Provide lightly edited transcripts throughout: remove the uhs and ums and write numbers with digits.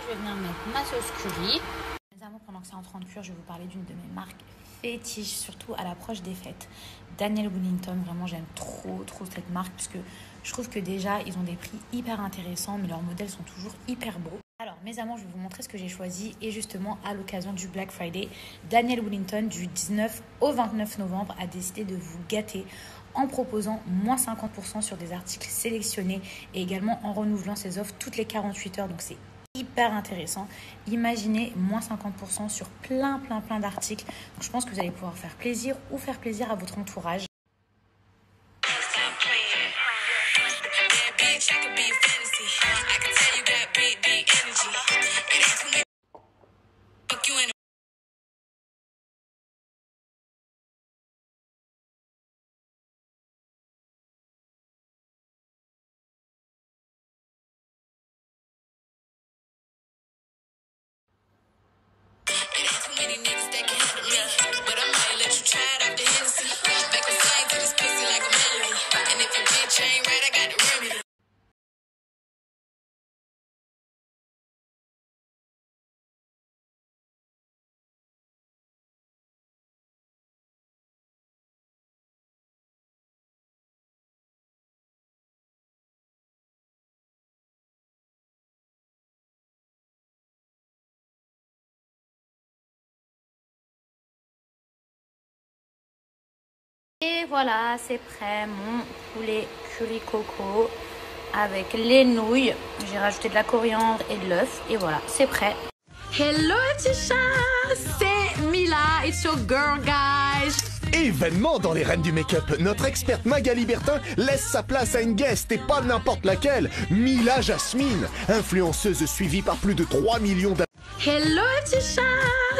vais venir mettre ma sauce curry. Mes amours, pendant que c'est en train de cuire, je vais vous parler d'une de mes marques fétiches, surtout à l'approche des fêtes. Daniel Wellington, vraiment j'aime trop cette marque parce que je trouve que déjà ils ont des prix hyper intéressants, mais leurs modèles sont toujours hyper beaux. Alors mes amours, je vais vous montrer ce que j'ai choisi et justement à l'occasion du Black Friday, Daniel Wellington du 19 au 29 novembre a décidé de vous gâter en proposant moins 50% sur des articles sélectionnés et également en renouvelant ses offres toutes les 48 heures. Donc c'est hyper intéressant. Imaginez moins 50% sur plein d'articles. Donc je pense que vous allez pouvoir faire plaisir ou faire plaisir à votre entourage. Et voilà, c'est prêt, mon poulet curry coco avec les nouilles. J'ai rajouté de la coriandre et de l'œuf. Et voilà, c'est prêt. Hello Tisha, c'est Mila, it's your girl guys. Événement dans les reines du make-up, notre experte Magali Bertin laisse sa place à une guest et pas n'importe laquelle, Mila Jasmine, influenceuse suivie par plus de 3 millions d'abonnés. Hello Tisha,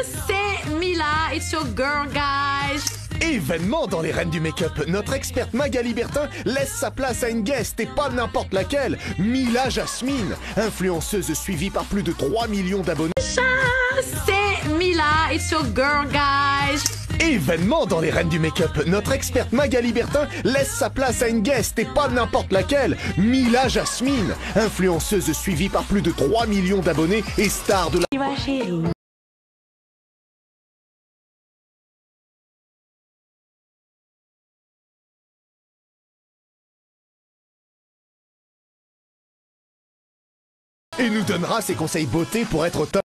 c'est Mila, it's your girl guys. Événement dans les reines du make-up, notre experte Magali Bertin laisse sa place à une guest et pas n'importe laquelle, Mila Jasmine, influenceuse suivie par plus de 3 millions d'abonnés. C'est Mila, it's your girl guys. Événement dans les reines du make-up, notre experte Magali Bertin laisse sa place à une guest et pas n'importe laquelle, Mila Jasmine, influenceuse suivie par plus de 3 millions d'abonnés et star de la... Et nous donnera ses conseils beauté pour être au top.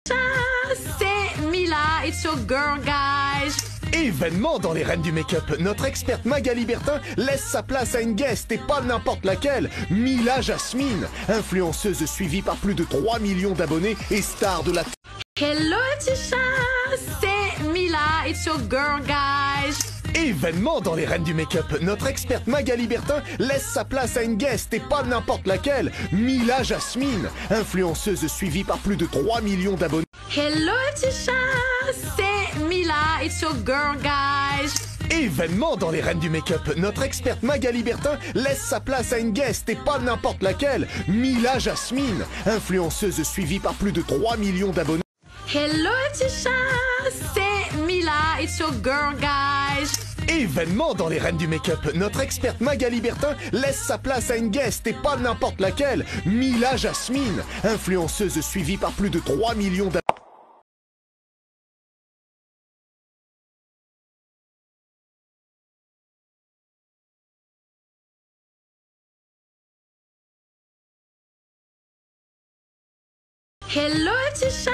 C'est Mila, it's your girl guys. Événement dans les reines du make-up, notre experte Magali Bertin laisse sa place à une guest et pas n'importe laquelle, Mila Jasmine, influenceuse suivie par plus de 3 millions d'abonnés et star de la... Hello Tisha, c'est Mila, it's your girl guys. Événement dans les reines du make-up, notre experte Magali Bertin laisse sa place à une guest et pas n'importe laquelle, Mila Jasmine, influenceuse suivie par plus de 3 millions d'abonnés. Hello Tisha, c'est Mila, it's your girl guys. Événement dans les reines du make-up, notre experte Magali Bertin laisse sa place à une guest et pas n'importe laquelle, Mila Jasmine, influenceuse suivie par plus de 3 millions d'abonnés. Hello Tisha, c'est Mila, it's your girl guys. Événement dans les reines du make-up, notre experte Magali Bertin laisse sa place à une guest et pas n'importe laquelle, Mila Jasmine, influenceuse suivie par plus de 3 millions d'abonnés. Hello Tisha,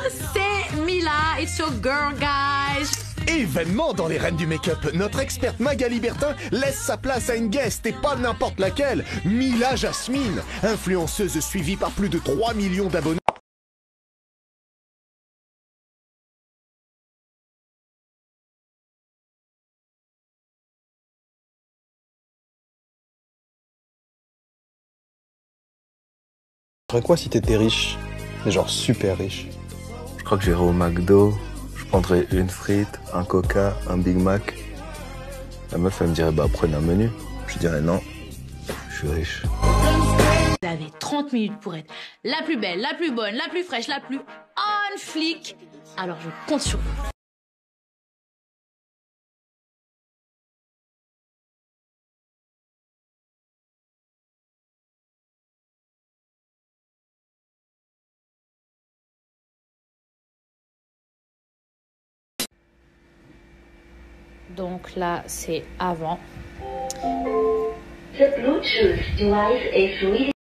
c'est Mila, it's your girl guys. Événement dans les reines du make-up, notre experte Magali Bertin laisse sa place à une guest et pas n'importe laquelle, Mila Jasmine, influenceuse suivie par plus de 3 millions d'abonnés. Tu ferais quoi si t'étais riche? Mais genre super riche. Je crois que j'irai au McDo, je prendrais une frite, un Coca, un Big Mac. La meuf, elle me dirait, bah prenez un menu. Je dirais non, je suis riche. Vous avez 30 minutes pour être la plus belle, la plus bonne, la plus fraîche, la plus on flic. Alors je compte sur vous. Donc là, c'est avant. The Bluetooth device is ready.